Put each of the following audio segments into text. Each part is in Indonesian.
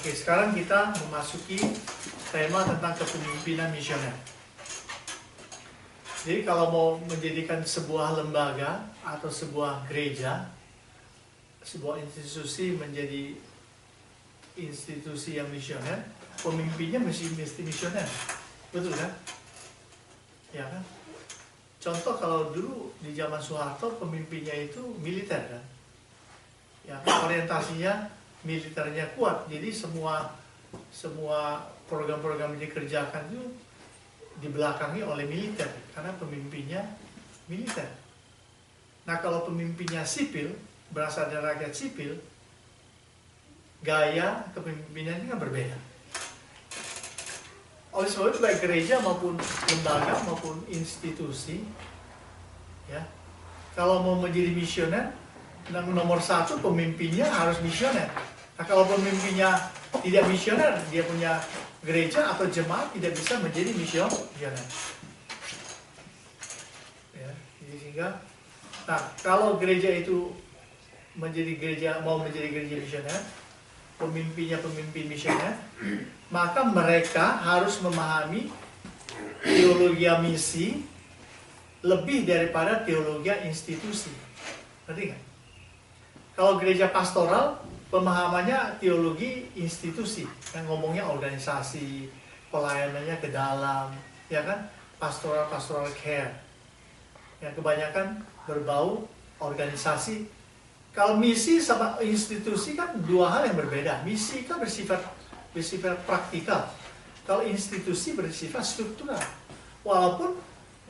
Oke, sekarang kita memasuki tema tentang kepemimpinan misioner. Jadi kalau mau menjadikan sebuah lembaga atau sebuah gereja, sebuah institusi menjadi institusi yang misioner, pemimpinnya mesti misioner, betul kan? Ya kan? Contoh kalau dulu di zaman Soeharto pemimpinnya itu militer kan? Ya, orientasinya militernya kuat, jadi semua program-program yang dikerjakan itu dibelakangi oleh militer karena pemimpinnya militer. Nah kalau pemimpinnya sipil, berasal dari rakyat sipil, gaya kepemimpinannya kan berbeda. Oleh sebab itu baik gereja maupun lembaga maupun institusi, ya, kalau mau menjadi misioner, nomor satu pemimpinnya harus misioner. Nah kalau pemimpinnya tidak misioner, dia punya gereja atau jemaat tidak bisa menjadi misioner. Ya, jadi sehingga, nah kalau gereja itu mau menjadi gereja misioner, pemimpinnya pemimpin misioner, maka mereka harus memahami teologi misi lebih daripada teologi institusi. Ngerti nggak? Kalau gereja pastoral, pemahamannya teologi institusi, yang ngomongnya organisasi, pelayanannya ke dalam, ya kan? Pastoral care, yang kebanyakan berbau organisasi. Kalau misi sama institusi kan dua hal yang berbeda. Misi kan bersifat praktikal. Kalau institusi bersifat struktural. Walaupun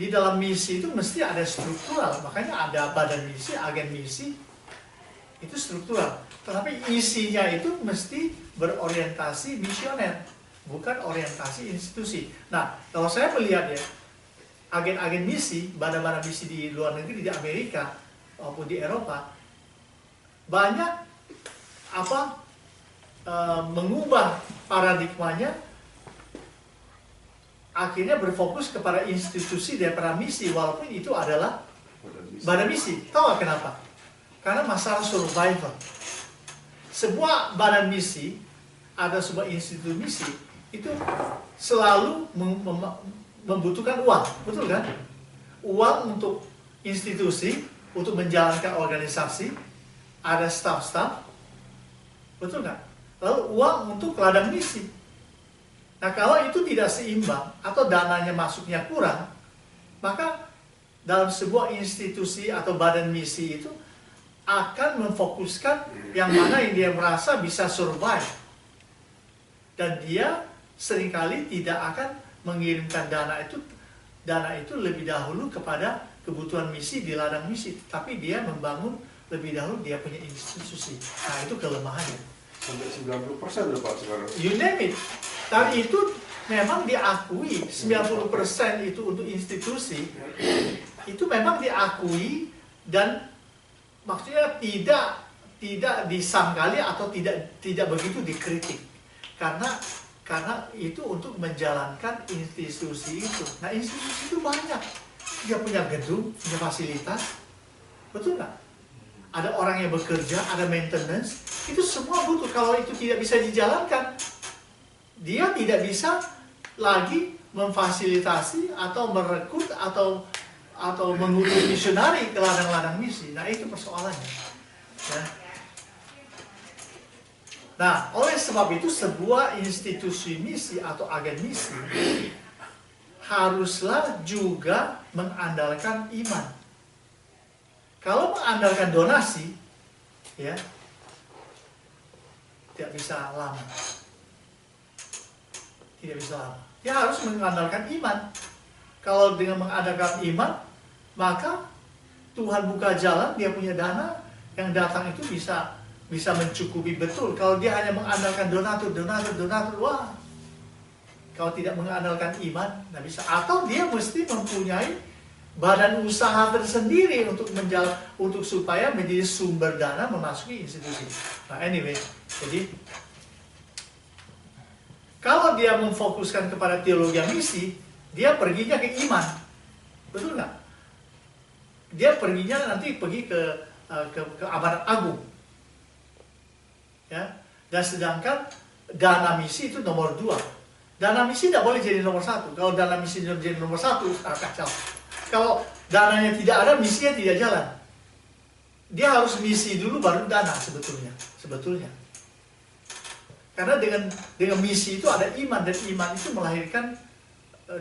di dalam misi itu mesti ada struktural, makanya ada badan misi, agen misi, itu struktural. Tetapi isinya itu mesti berorientasi misioner, bukan orientasi institusi. Nah, kalau saya melihat ya, agen-agen misi, badan-badan misi di luar negeri, di Amerika maupun di Eropa, banyak mengubah paradigmanya, akhirnya berfokus kepada institusi daripada misi, walaupun itu adalah badan misi. Tahu nggak kenapa? Karena masalah survival. Sebuah badan misi, ada sebuah institusi misi, itu selalu membutuhkan uang, betul kan? Uang untuk institusi, untuk menjalankan organisasi, ada staff-staff, betul kan? Lalu uang untuk ladang misi. Nah kalau itu tidak seimbang, atau dananya masuknya kurang, maka dalam sebuah institusi atau badan misi itu akan memfokuskan yang mana yang dia merasa bisa survive. Dan dia seringkali tidak akan mengirimkan dana itu lebih dahulu kepada kebutuhan misi di ladang misi. Tapi dia membangun lebih dahulu dia punya institusi. Nah itu kelemahannya. Sampai 90% loh Pak sekarang. You name it. Tapi itu memang diakui, 90% itu untuk institusi, itu memang diakui dan maksudnya tidak disangkali atau tidak begitu dikritik karena itu untuk menjalankan institusi itu. Nah institusi itu banyak, dia punya gedung, punya fasilitas, betul nggak? Ada orang yang bekerja, ada maintenance, itu semua butuh. Kalau itu tidak bisa dijalankan, dia tidak bisa lagi memfasilitasi atau merekrut atau mengutus misionari ke ladang-ladang misi. Nah itu persoalannya ya. Nah oleh sebab itu sebuah institusi misi atau agen misi haruslah juga mengandalkan iman. Kalau mengandalkan donasi ya tidak bisa lama, tidak bisa lama. Dia harus mengandalkan iman. Kalau dengan mengandalkan iman, maka Tuhan buka jalan, dia punya dana yang datang itu bisa mencukupi betul. Kalau dia hanya mengandalkan donatur, wah. Kalau tidak mengandalkan iman, nggak bisa. Atau dia mesti mempunyai badan usaha tersendiri untuk supaya menjadi sumber dana memasuki institusi. Nah anyway, jadi kalau dia memfokuskan kepada teologi misi, dia perginya ke iman, betul nggak? Dia perginya nanti pergi ke amanat agung, ya. Dan sedangkan dana misi itu nomor 2. Dana misi tidak boleh jadi nomor 1. Kalau dana misi jadi nomor 1, kacau. Kalau dananya tidak ada, misinya tidak jalan. Dia harus misi dulu baru dana sebetulnya. Karena dengan misi itu ada iman, dan iman itu melahirkan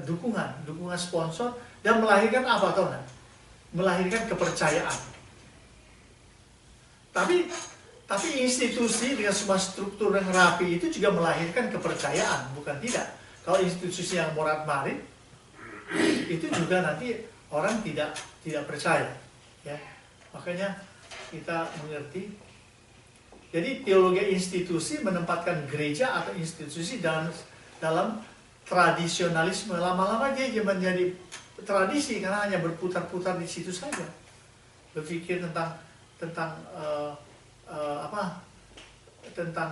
dukungan sponsor, dan melahirkan apa tahu nggak? Melahirkan kepercayaan. Tapi institusi dengan semua struktur yang rapi itu juga melahirkan kepercayaan, bukan tidak. Kalau institusi yang morat-marit, itu juga nanti orang tidak percaya. Ya, makanya kita mengerti. Jadi teologi institusi menempatkan gereja atau institusi dalam tradisionalisme. Lama-lama dia menjadi tradisi karena hanya berputar-putar di situ saja. Berpikir tentang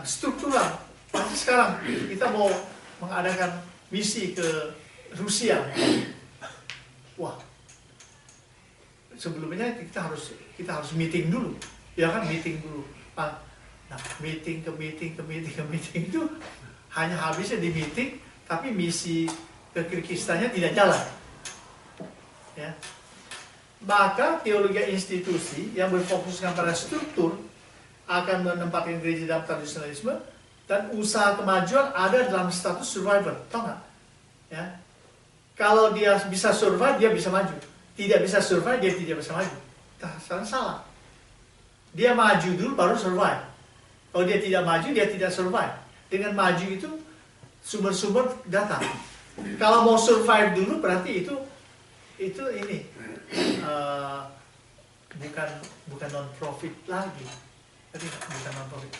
struktural. Nanti sekarang kita mau mengadakan misi ke Rusia. Wah, sebelumnya kita harus meeting dulu, ya kan, meeting dulu. Nah, meeting itu hanya habisnya di meeting, tapi misi ke Kirgistannya tidak jalan. Ya. Maka teologi institusi yang berfokuskan pada struktur akan menempatkan gereja dalam tradisionalisme, dan usaha kemajuan ada dalam status survivor, tahu nggak? Ya. Kalau dia bisa survive, dia bisa maju. Tidak bisa survive, dia tidak bisa maju. Salah. Dia maju dulu baru survive. Kalau dia tidak maju, dia tidak survive. Dengan maju itu sumber-sumber datang. Kalau mau survive dulu berarti itu ini bukan non-profit lagi. Jadi bukan non-profit.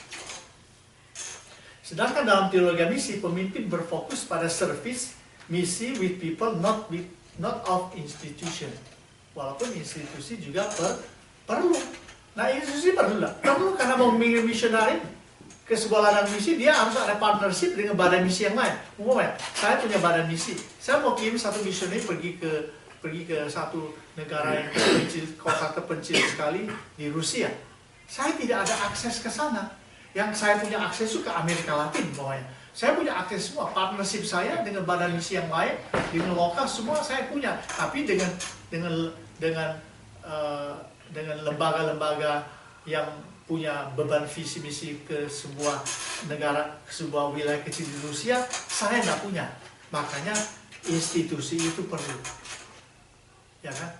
Sedangkan dalam teologi misi, pemimpin berfokus pada service misi with people, not of institution. Walaupun institusi juga perlu. Nah, institusi perlu karena mau mengirim misionari ke sebuah ladang misi, dia harus ada partnership dengan badan misi yang lain. Umumnya, saya punya badan misi, saya mau kirim satu misionari pergi ke satu negara yang kota terpencil sekali di Rusia. Saya tidak ada akses ke sana. Yang saya punya akses itu ke Amerika Latin, pokoknya. Saya punya akses semua, partnership saya dengan badan misi yang lain, dengan lokal, semua saya punya. Tapi dengan lembaga-lembaga yang punya beban visi misi ke sebuah negara, ke sebuah wilayah kecil di Rusia, saya tidak punya. Makanya institusi itu perlu, ya kan?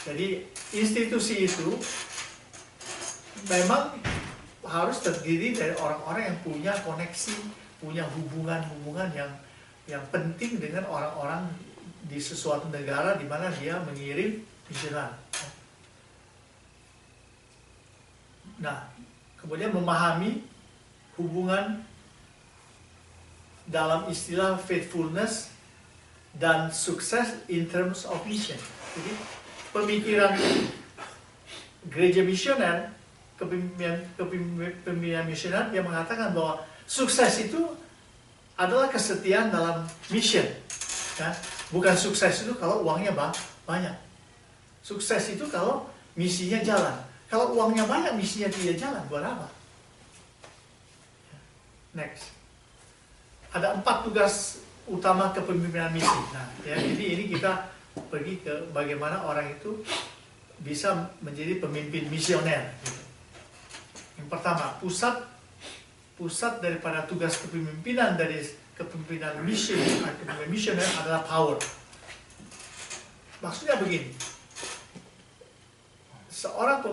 Jadi institusi itu memang harus terdiri dari orang-orang yang punya koneksi, punya hubungan-hubungan yang penting dengan orang-orang di sesuatu negara di mana dia mengirim misioner. Nah, kemudian memahami hubungan dalam istilah faithfulness dan sukses in terms of mission. Jadi pemikiran gereja misioner, kepemimpinan misioner, yang mengatakan bahwa sukses itu adalah kesetiaan dalam mission. Ya, bukan sukses itu kalau uangnya banyak. Sukses itu kalau misinya jalan. Kalau uangnya banyak, misinya tidak jalan, buat apa? Next. Ada 4 tugas utama kepemimpinan misi. Nah, ya, jadi ini kita pergi ke bagaimana orang itu bisa menjadi pemimpin misioner. Gitu. Yang pertama, pusat daripada tugas kepemimpinan dari kepemimpinan misioner adalah power. Maksudnya begini. Seorang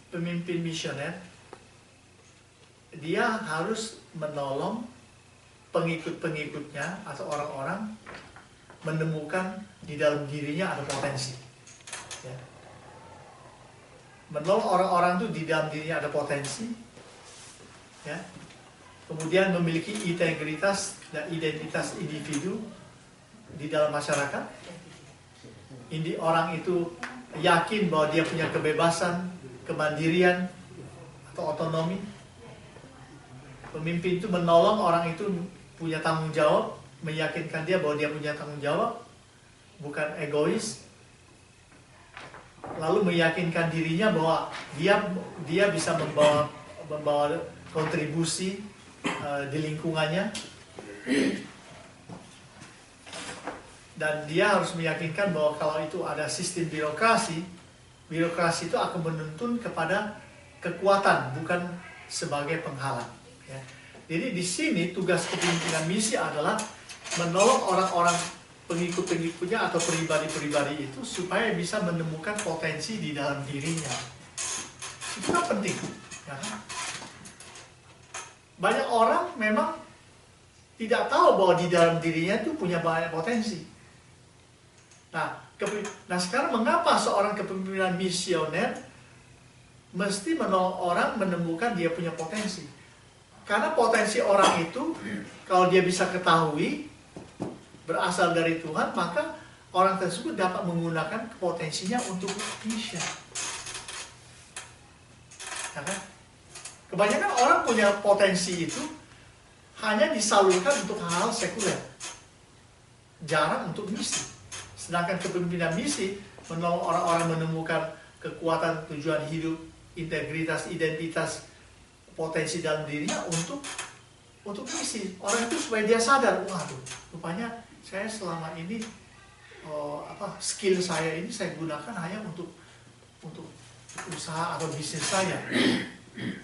pemimpin misioner, dia harus menolong pengikut-pengikutnya atau orang-orang menemukan di dalam dirinya ada potensi. Ya. Menolong orang-orang itu di dalam dirinya ada potensi. Ya. Kemudian memiliki integritas dan identitas individu di dalam masyarakat. Orang itu yakin bahwa dia punya kebebasan, kemandirian, atau otonomi. Pemimpin itu menolong orang itu punya tanggung jawab, meyakinkan dia bahwa dia punya tanggung jawab, bukan egois. Lalu meyakinkan dirinya bahwa dia bisa membawa kontribusi di lingkungannya, dan dia harus meyakinkan bahwa kalau itu ada sistem birokrasi itu akan menuntun kepada kekuatan, bukan sebagai penghalang. Ya. Jadi di sini tugas kepemimpinan misi adalah menolong orang-orang pengikut-pengikutnya atau pribadi-pribadi itu supaya bisa menemukan potensi di dalam dirinya. Itu kan penting. Ya. Banyak orang memang tidak tahu bahwa di dalam dirinya itu punya banyak potensi. Nah sekarang mengapa seorang kepemimpinan misioner mesti menolong orang menemukan dia punya potensi? Karena potensi orang itu, kalau dia bisa ketahui, berasal dari Tuhan, maka orang tersebut dapat menggunakan potensinya untuk mission. Ya kan? Kebanyakan orang punya potensi itu hanya disalurkan untuk hal-hal sekuler, jarang untuk misi. Sedangkan kepemimpinan misi menolong orang-orang menemukan kekuatan, tujuan hidup, integritas, identitas, potensi dalam dirinya untuk misi. Orang itu supaya dia sadar, waduh, rupanya saya selama ini skill saya ini saya gunakan hanya untuk usaha atau bisnis saya.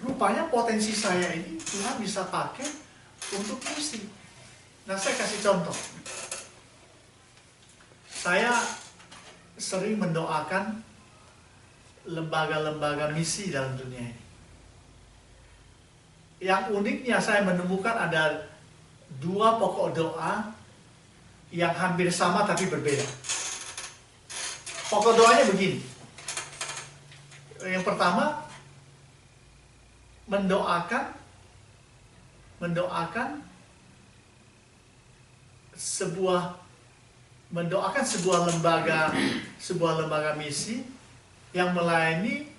Rupanya potensi saya ini Tuhan bisa pakai untuk misi. Nah, saya kasih contoh. Saya sering mendoakan lembaga-lembaga misi dalam dunia ini. Yang uniknya saya menemukan ada 2 pokok doa yang hampir sama tapi berbeda. Pokok doanya begini. Yang pertama, mendoakan sebuah lembaga misi yang melayani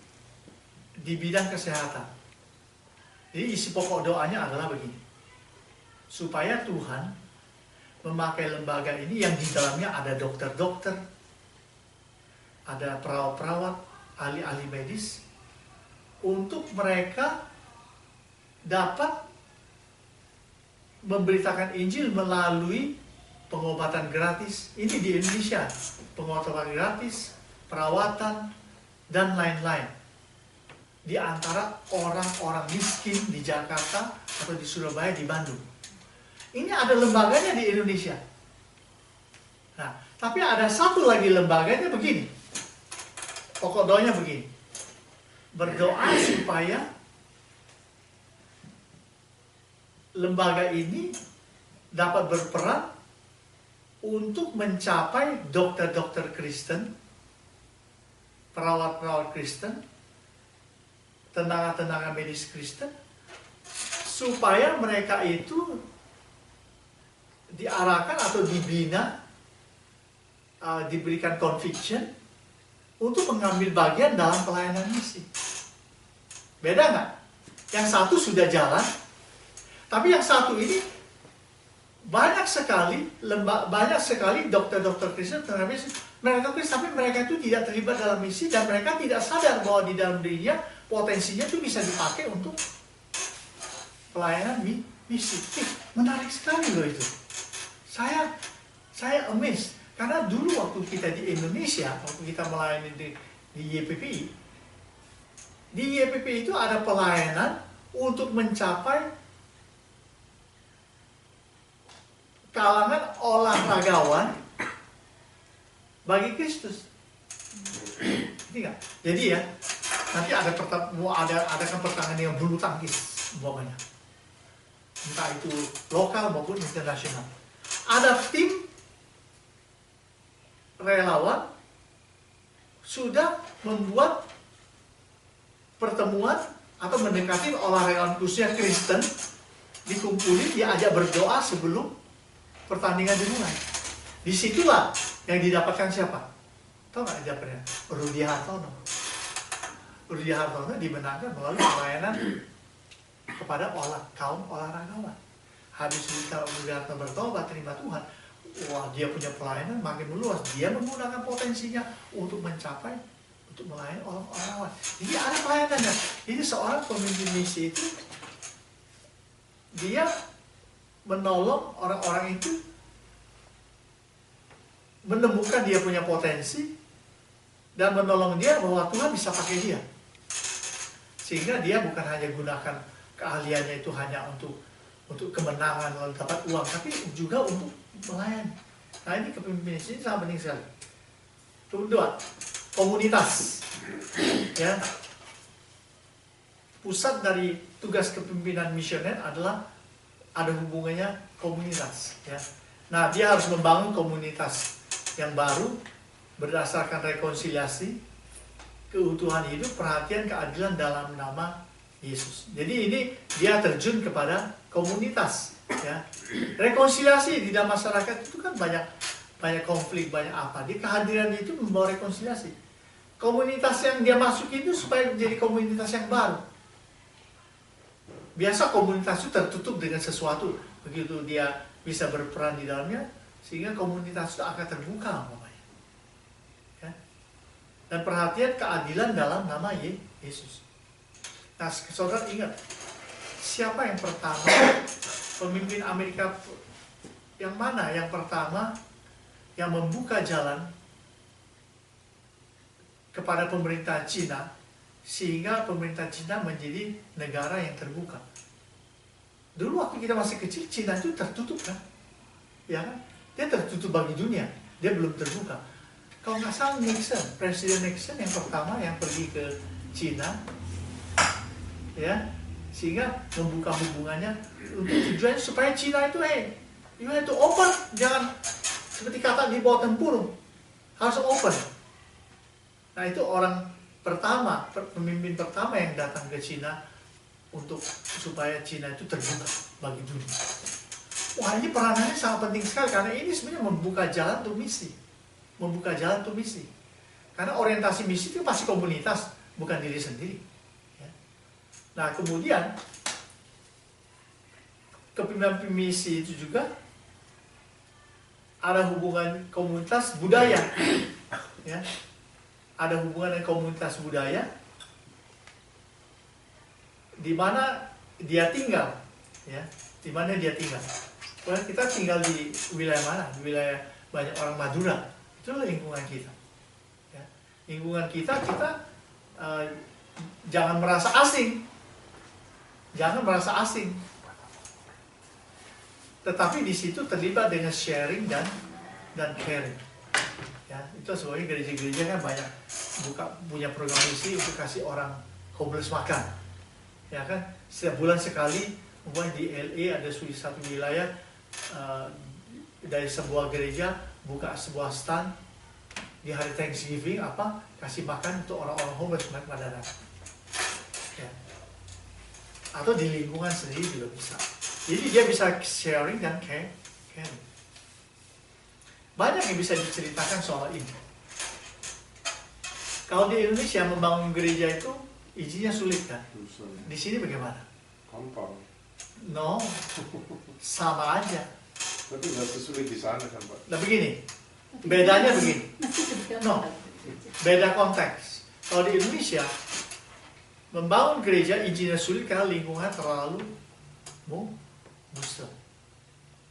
di bidang kesehatan. Jadi isi pokok doanya adalah begini. Supaya Tuhan memakai lembaga ini yang di dalamnya ada dokter-dokter, ada perawat-perawat, ahli-ahli medis, untuk mereka dapat memberitakan Injil melalui pengobatan gratis. Ini di Indonesia, pengobatan gratis, perawatan, dan lain-lain. Di antara orang-orang miskin di Jakarta atau di Surabaya, di Bandung. Ini ada lembaganya di Indonesia. Nah, tapi ada satu lagi lembaganya begini. Pokok doanya begini. Berdoa supaya lembaga ini dapat berperan untuk mencapai dokter-dokter Kristen, perawat-perawat Kristen, tenaga-tenaga medis Kristen, supaya mereka itu diarahkan atau dibina, diberikan conviction untuk mengambil bagian dalam pelayanan misi. Beda nggak? Yang satu sudah jalan, tapi yang satu ini banyak sekali dokter-dokter Kristen, tenaga medis, mereka Kristen, tapi mereka itu tidak terlibat dalam misi dan mereka tidak sadar bahwa di dalam dirinya potensinya itu bisa dipakai untuk pelayanan misi. Menarik sekali loh itu. Saya amazed karena dulu waktu kita di Indonesia, waktu kita melayani di YPPI, di YPPI itu ada pelayanan untuk mencapai kalangan olahragawan bagi Kristus. Jadi ya, nanti adakan pertandingan yang bulu tangkis umpamanya, entah itu lokal maupun internasional. Ada tim relawan sudah membuat pertemuan atau mendekati olahragawan khususnya Kristen, dikumpulin, diajak berdoa sebelum pertandingan dimulai. Disitulah yang didapatkan siapa? Tahu nggak didapatnya? Rudi Hartono. Rudi Hartono dimenangkan melalui pelayanan kepada kaum olahragawan. Habis Rudi Hartono bertobat, terima Tuhan, wah, dia punya pelayanan makin meluas. Dia menggunakan potensinya untuk melayani orang-orang. Jadi ada pelayanannya. Jadi seorang pemimpin misi itu dia menolong orang-orang itu menemukan dia punya potensi dan menolong dia bahwa Tuhan bisa pakai dia. Sehingga dia bukan hanya gunakan keahliannya itu hanya untuk kemenangan lalu dapat uang, tapi juga untuk melayani. Nah, ini kepemimpinan ini sangat penting sekali. Kedua, komunitas. Ya. Pusat dari tugas kepemimpinan misioner adalah ada hubungannya komunitas. Ya. Nah, dia harus membangun komunitas yang baru berdasarkan rekonsiliasi, keutuhan hidup, perhatian, keadilan dalam nama Yesus. Jadi ini dia terjun kepada komunitas. Ya. Rekonsiliasi di dalam masyarakat itu kan banyak konflik, banyak apa. Di kehadiran itu membawa rekonsiliasi. Komunitas yang dia masuk itu supaya menjadi komunitas yang baru. Biasa komunitas itu tertutup dengan sesuatu. Begitu dia bisa berperan di dalamnya, sehingga komunitas itu akan terbuka. Ya. Dan perhatian keadilan dalam nama Yesus. Nah, saudara ingat, siapa yang pertama, pemimpin Amerika yang mana yang pertama yang membuka jalan kepada pemerintah Cina, sehingga pemerintah Cina menjadi negara yang terbuka. Dulu waktu kita masih kecil, Cina itu tertutup kan? Ya kan? Dia tertutup bagi dunia, dia belum terbuka. Kalau nggak salah Nixon, Presiden Nixon yang pertama yang pergi ke Cina, ya, sehingga membuka hubungannya untuk tujuan supaya Cina itu, you have to open, jangan seperti kata di bawah tempurung, harus open. Nah, itu orang pertama, pemimpin pertama yang datang ke Cina untuk supaya Cina itu terbuka bagi dunia. Wah, ini peranannya sangat penting sekali karena ini sebenarnya membuka jalan untuk misi. Membuka jalan untuk misi. Karena orientasi misi itu pasti komunitas, bukan diri sendiri. Ya. Nah, kemudian kepemimpinan misi itu juga ada hubungan komunitas budaya. Ya. Ada hubungan dengan komunitas budaya di mana dia tinggal, ya, di mana dia tinggal. Well, kita tinggal di wilayah mana? Di wilayah banyak orang Madura, itulah lingkungan kita. Ya. Lingkungan kita jangan merasa asing, tetapi di situ terlibat dengan sharing dan caring. Ya, itu sebabnya gereja-gereja kan banyak punya program misi untuk kasih orang homeless makan. Ya kan, setiap bulan sekali, di LA ada satu wilayah dari sebuah gereja buka sebuah stand di hari Thanksgiving kasih makan untuk orang-orang homeless Madura. Ya. Atau di lingkungan sendiri juga bisa. Jadi dia bisa sharing dan caring. Banyak yang bisa diceritakan soal ini. Kalau di Indonesia membangun gereja itu izinnya sulit kan? Di sini bagaimana? Gampang. No, sama aja. Tapi nggak sesulit di sana kan Pak? Nah begini, bedanya begini. No, beda konteks. Kalau di Indonesia membangun gereja izinnya sulit karena lingkungan terlalu Muslim.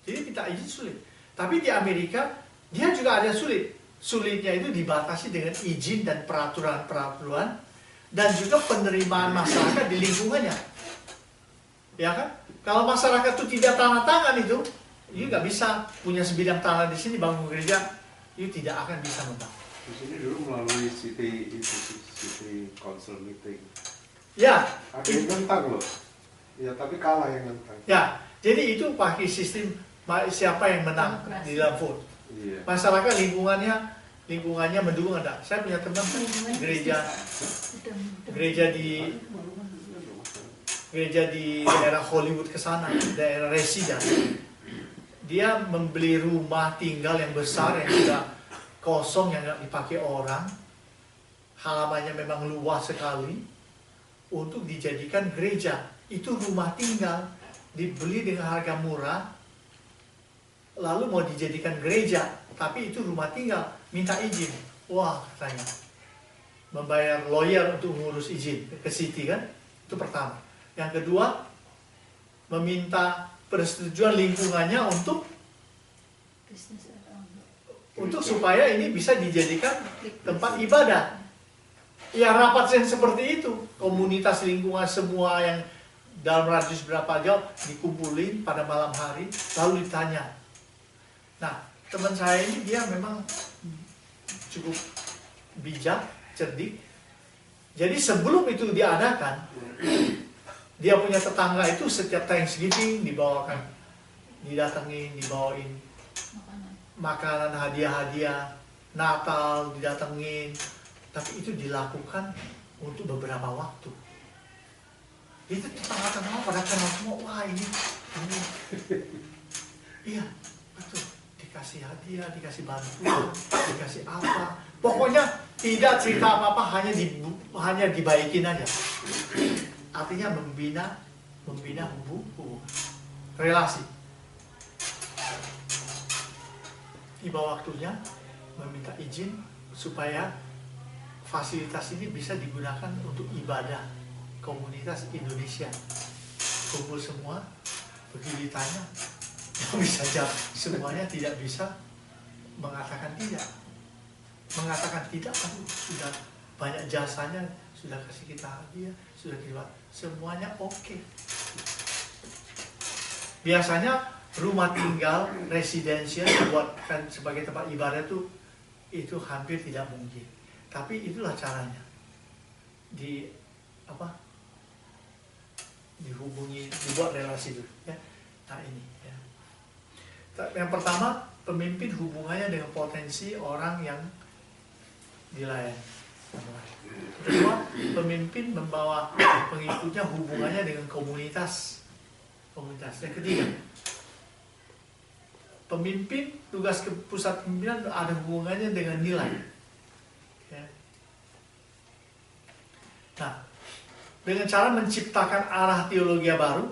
Jadi minta izin sulit. Tapi di Amerika dia juga ada sulit. Sulitnya itu dibatasi dengan izin dan peraturan-peraturan dan juga penerimaan masyarakat di lingkungannya. Ya kan? Kalau masyarakat itu tidak tanda tangan itu, you nggak bisa punya sebidang tanah di sini bangun gereja, you tidak akan bisa membangun. Di sini dulu melalui city council meeting. Ya. Ada yang nentang loh. Ya tapi kalah yang nentang. Ya. Jadi itu pakai sistem siapa yang menang di dalam vote. Iya. Masyarakat lingkungannya mendukung ada. Saya punya teman gereja di daerah Hollywood ke sana, daerah residen. Dia membeli rumah tinggal yang besar yang sudah kosong yang nggak dipakai orang, halamannya memang luas sekali untuk dijadikan gereja. Itu rumah tinggal dibeli dengan harga murah, lalu mau dijadikan gereja, tapi itu rumah tinggal, minta izin. Wah, katanya membayar lawyer untuk ngurus izin ke city kan, itu pertama. Yang kedua, meminta persetujuan lingkungannya untuk supaya ini bisa dijadikan tempat ibadah. Ya rapat yang seperti itu, komunitas lingkungan semua yang dalam radius berapa jauh dikumpulin pada malam hari, lalu ditanya. Nah, teman saya ini dia memang cukup bijak, cerdik. Jadi sebelum itu diadakan, dia punya tetangga itu setiap Thanksgiving dibawain makanan, hadiah-hadiah, Natal didatengin. Tapi itu dilakukan untuk beberapa waktu. Itu tetangga-tetangga pada kenal semua, wah ini. Iya, betul. Dikasih hadiah, dikasih bantuan, dikasih apa. Pokoknya tidak cerita apa-apa, hanya dibaikin aja. Artinya membina hubungan, relasi. Tiba waktunya meminta izin supaya fasilitas ini bisa digunakan untuk ibadah komunitas Indonesia. Kumpul semua, begitu ditanya, bisa jawab, semuanya tidak bisa mengatakan tidak. Mengatakan tidak, sudah banyak jasanya, sudah kasih kita hadiah, sudah kita, semuanya oke. Biasanya rumah tinggal residensial dibuatkan sebagai tempat ibadah itu hampir tidak mungkin. Tapi itulah caranya. Dihubungi, dibuat relasi dulu. Ya. Nah ini. Ya. Yang pertama, pemimpin hubungannya dengan potensi orang yang dilayani. Kedua, pemimpin membawa pengikutnya hubungannya dengan komunitas. Yang ketiga, pemimpin, tugas ke pusat pimpinan ada hubungannya dengan nilai. Nah, dengan cara menciptakan arah teologi baru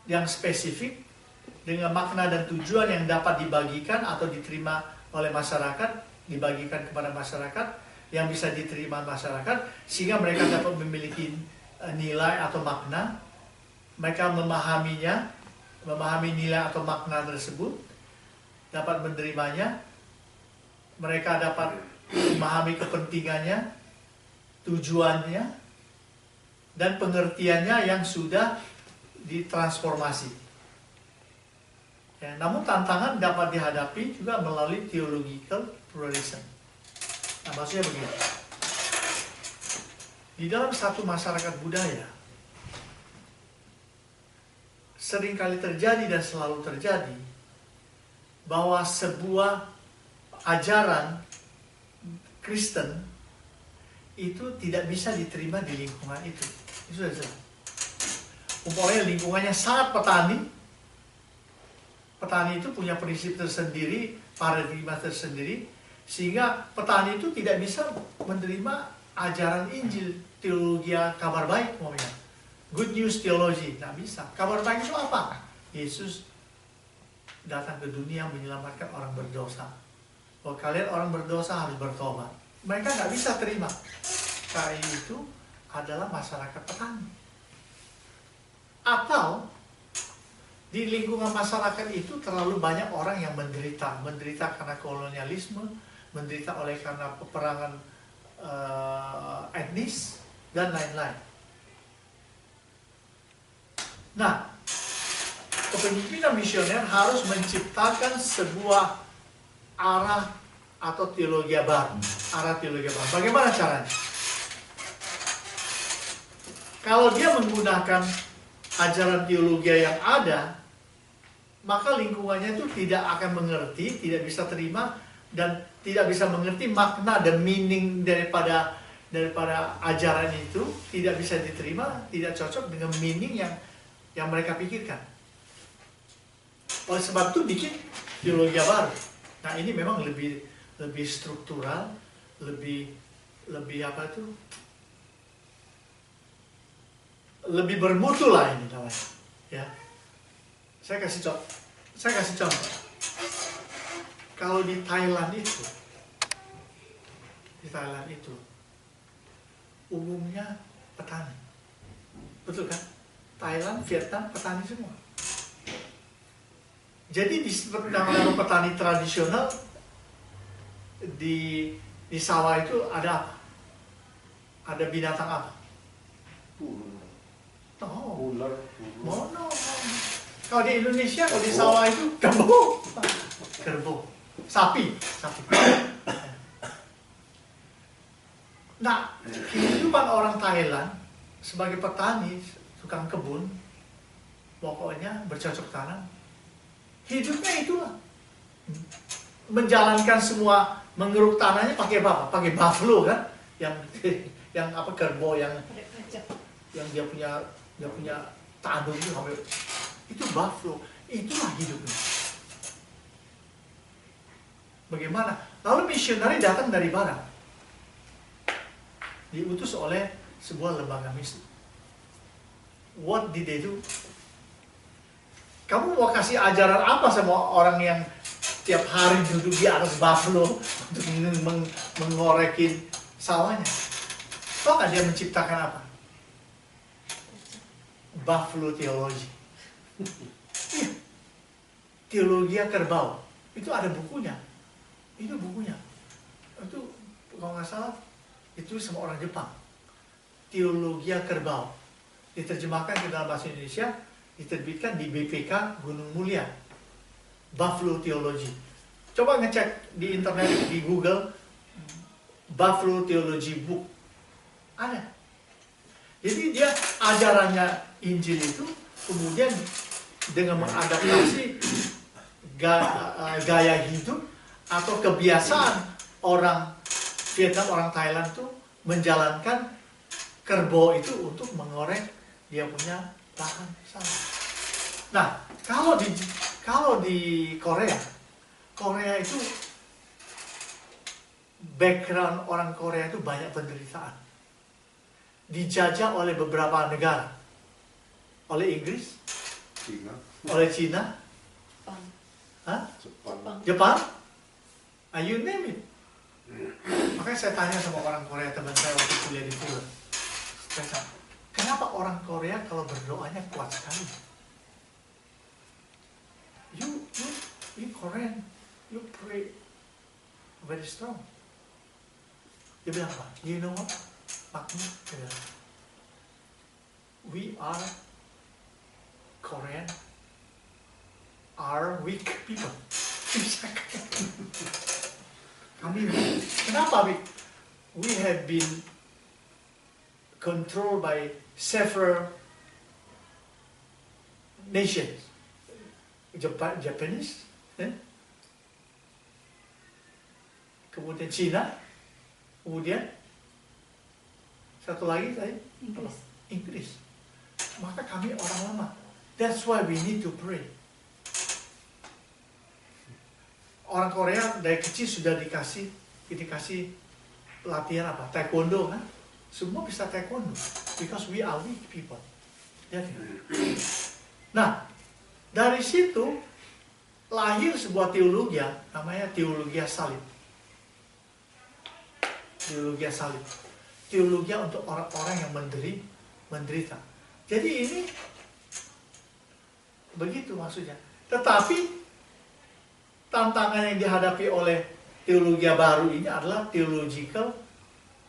yang spesifik dengan makna dan tujuan yang dapat dibagikan atau diterima oleh masyarakat, dibagikan kepada masyarakat, yang bisa diterima masyarakat, sehingga mereka dapat memiliki nilai atau makna, mereka memahami nilai atau makna tersebut, dapat menerimanya, mereka dapat memahami kepentingannya, tujuannya, dan pengertiannya yang sudah ditransformasi. Ya, namun tantangan dapat dihadapi juga melalui theological pluralism. Nah, maksudnya begini. Di dalam satu masyarakat budaya, seringkali terjadi dan selalu terjadi bahwa sebuah ajaran Kristen itu tidak bisa diterima di lingkungan itu. Itu sudah jelas. Umpamanya lingkungannya sangat petani. Petani itu punya prinsip tersendiri, paradigma tersendiri, sehingga petani itu tidak bisa menerima ajaran Injil, teologi kabar baik umpamanya. Good news theology, tidak bisa. Kabar baik itu apa? Yesus datang ke dunia menyelamatkan orang berdosa. Bahwa kalian orang berdosa harus bertobat. Mereka nggak bisa terima. Karena itu adalah masyarakat petani. Atau di lingkungan masyarakat itu terlalu banyak orang yang menderita karena kolonialisme, menderita karena peperangan etnis dan lain-lain. Nah, kepemimpinan misioner harus menciptakan sebuah arah atau teologi baru. Bagaimana caranya? Kalau dia menggunakan ajaran teologi yang ada, maka lingkungannya itu tidak akan mengerti, tidak bisa terima, dan tidak bisa mengerti makna dan meaning daripada ajaran itu, tidak bisa diterima, tidak cocok dengan meaning yang mereka pikirkan. Oleh sebab itu bikin teologi baru. Nah ini memang lebih struktural, lebih lebih bermutu lah ini namanya. Ya, saya kasih contoh. Kalau di Thailand itu umumnya petani. betul kan? Thailand, Vietnam, petani semua. Jadi di nama petani tradisional di sawah itu ada apa? Ada binatang apa? Oh, Ular. mono. Kalau di Indonesia, kalau di sawah itu kerbau, kerbau, sapi. Nah, kehidupan orang Thailand sebagai petani, tukang kebun, pokoknya bercocok tanam, hidupnya itulah. Menjalankan semua, mengeruk tanahnya pakai apa? Pakai buffalo kan? Yang apa, kerbau yang dia punya tanduk itu buffalo. Itulah hidupnya. Bagaimana? Lalu misionari datang dari barat, diutus oleh sebuah lembaga misi. What did they do? Kamu mau kasih ajaran apa sama orang yang tiap hari duduk di atas buffalo untuk mengorekin sawahnya? Tahu nggak dia menciptakan apa? Buffalo Theology. Iya. Teologia kerbau. Itu ada bukunya. Itu bukunya. Itu kalau nggak salah itu sama orang Jepang. Teologia kerbau. Diterjemahkan ke dalam bahasa Indonesia, diterbitkan di BPK Gunung Mulia. Buffalo Theology. Coba ngecek di internet, di Google, Buffalo Theology Book. Ada. Jadi dia ajarannya Injil itu kemudian dengan mengadaptasi gaya hidup atau kebiasaan orang Vietnam, orang Thailand tuh menjalankan kerbau itu untuk mengorek dia punya lahan sawah. Nah, kalau di Korea itu background orang Korea itu banyak penderitaan. Dijajah oleh beberapa negara, oleh Inggris, Cina, oleh Cina, Jepang, you name it. Makanya saya tanya sama orang Korea, teman saya waktu kuliah di Fuller, saya tanya, kenapa orang Korea kalau berdoanya kuat sekali? You Korean, you pray very strong. Dia bilang apa? You know what? Maknanya, we are Korean, are weak people. Kami, kenapa weak? We have been controlled by several nations. Japanese, kemudian Cina, kemudian satu lagi tadi Inggris. Maka kami orang lama. That's why we need to pray. Orang Korea dari kecil sudah dikasih latihan apa? Taekwondo kan? Semua bisa taekwondo. Because we are weak people. Nah, dari situ lahir sebuah teologi namanya teologi salib. Teologi salib. Teologi untuk orang-orang yang menderita. Jadi ini begitu maksudnya. Tetapi tantangan yang dihadapi oleh teologi baru ini adalah theological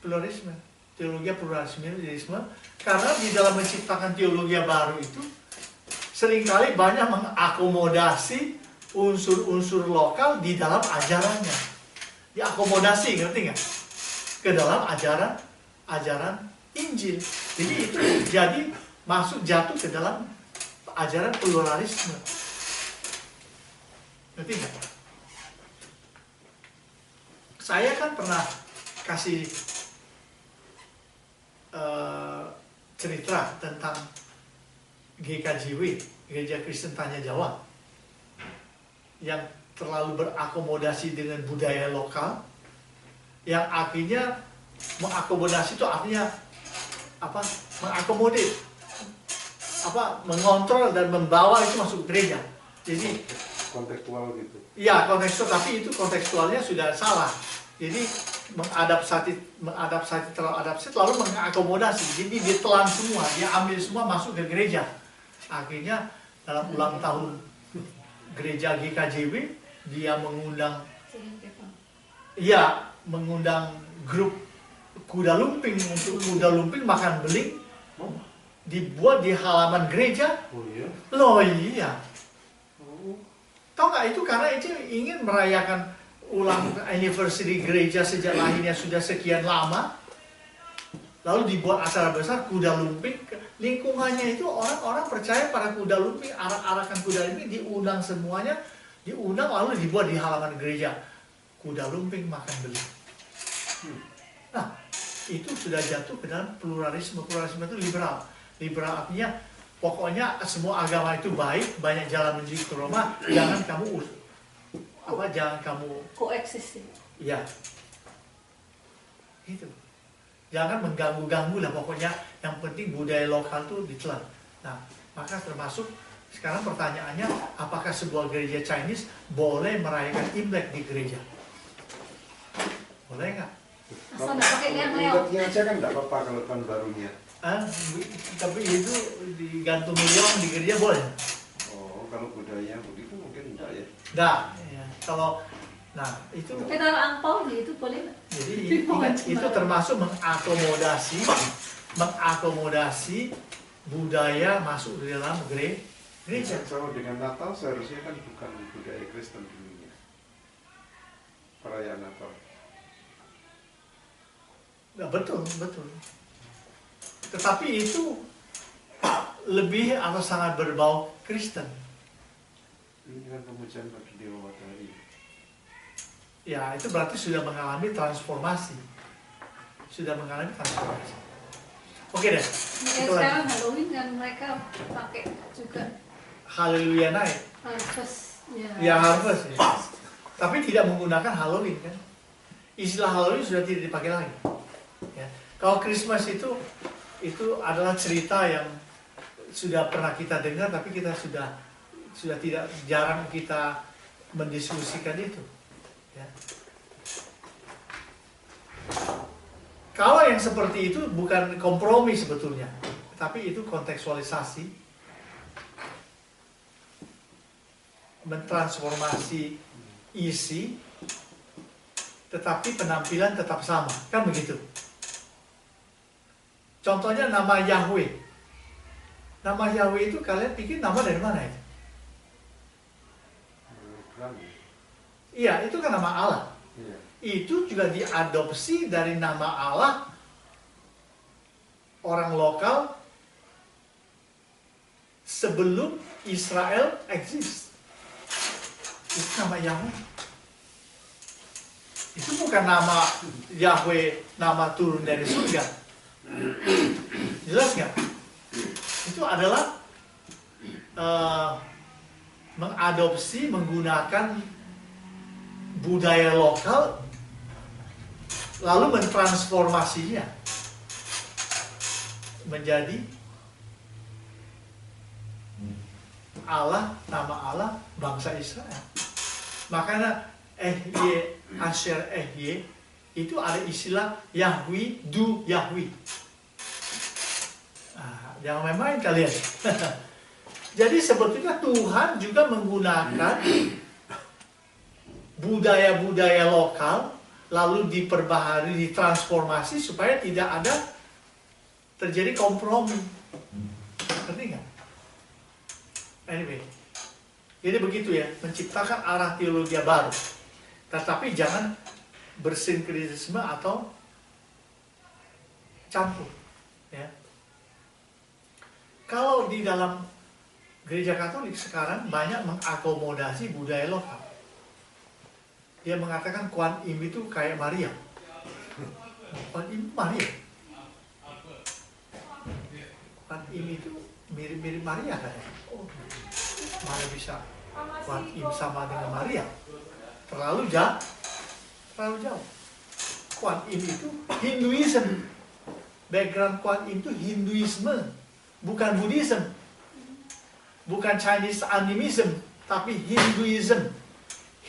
pluralism. Teologi pluralisme, karena di dalam menciptakan teologi baru itu seringkali banyak mengakomodasi unsur-unsur lokal di dalam ajarannya. Diakomodasi, ngerti nggak? Ke dalam ajaran Injil. Jadi itu jatuh ke dalam ajaran pluralisme. Ngerti nggak? Saya kan pernah kasih cerita tentang GKJW, Gereja Kristen Tanya Jawab, yang terlalu berakomodasi dengan budaya lokal, yang akhirnya mengakomodasi itu artinya apa? Mengakomodir, mengontrol dan membawa itu masuk gereja. Jadi kontekstual gitu. Iya, kontekstual, tapi itu kontekstualnya sudah salah. Jadi mengadaptasi lalu mengakomodasi. Jadi dia telan semua, dia ambil semua masuk ke gereja. Akhirnya dalam ulang tahun gereja GKJW dia mengundang grup kuda lumping untuk kuda lumping makan beling dibuat di halaman gereja. Oh iya? Loh iya. Oh. Tahu nggak itu karena itu ingin merayakan ulang anniversary gereja sejak lahirnya sudah sekian lama. Lalu dibuat acara besar kuda lumping. Lingkungannya itu orang-orang percaya pada kuda lumping, arak-arakan kuda ini diundang semuanya, diundang lalu dibuat di halaman gereja. Kuda lumping makan beling. Nah, itu sudah jatuh ke dalam pluralisme. Pluralisme itu liberal. Liberal artinya pokoknya semua agama itu baik, banyak jalan menuju ke Roma, jangan kamu koeksis. Ya. Gitu. Jangan mengganggu-ganggu lah pokoknya, yang penting budaya lokal tuh ditelan. Nah, maka termasuk sekarang pertanyaannya, apakah sebuah gereja Chinese boleh merayakan Imlek di gereja? Boleh nggak? Asal nggak pakai liang-liang. Imleknya aja kan nggak apa-apa kalau tahun barunya. Tapi itu digantung liang di gereja boleh? Oh, kalau budaya begitu mungkin enggak ya? Nah, ya. Kalau itu Tapi taruh angpau itu boleh nggak? jadi itu termasuk mengakomodasi budaya masuk di dalam gereja. Sama dengan Natal seharusnya kan bukan budaya Kristen dulunya. Perayaan Natal. Nah, betul. Tetapi itu lebih atau sangat berbau Kristen. Ini kan pemujaan bagi Dewa Matahari. Ya, itu berarti sudah mengalami transformasi. Oke deh. Itu Sekarang lagi. Halloween kan mereka pakai juga Haleluya naik. harvest. Ya harvest ya. Tapi tidak menggunakan Halloween kan. Istilah Halloween sudah tidak dipakai lagi. Ya. Kalau Christmas itu adalah cerita yang sudah pernah kita dengar, tapi kita sudah tidak jarang kita mendiskusikan itu. Ya. Kalau yang seperti itu bukan kompromi sebetulnya, tapi itu kontekstualisasi, mentransformasi isi, tetapi penampilan tetap sama, kan begitu. Contohnya nama Yahweh. Nama Yahweh itu kalian pikir nama dari mana itu? Iya, itu kan nama Allah. Iya. Itu juga diadopsi dari nama Allah orang lokal sebelum Israel eksis. Itu nama Yahweh. Itu bukan nama Yahweh, nama turun dari surga. Jelas nggak? Itu adalah mengadopsi, menggunakan budaya lokal, lalu mentransformasinya menjadi Allah, nama Allah bangsa Israel. Makanya Asher itu ada istilah Yahweh du Yahweh. Jangan main-main kalian. Jadi sebetulnya Tuhan juga menggunakan budaya-budaya lokal lalu diperbaharui, ditransformasi supaya tidak ada terjadi kompromi. Ngerti nggak? Anyway, jadi begitu ya, menciptakan arah teologi baru. Tetapi jangan bersinkretisme atau campur. Ya. Kalau di dalam gereja Katolik sekarang banyak mengakomodasi budaya lokal. Dia mengatakan Kuan Im itu kayak Maria. Kuan Im Maria. Kuan Im itu mirip-mirip Maria katanya. Oh, mana bisa Kuan Im sama dengan Maria? Terlalu jauh. Kuan Im itu Hinduism. Background Kuan Im itu Hinduisme, bukan Buddhism. Bukan Chinese animism, tapi Hinduism.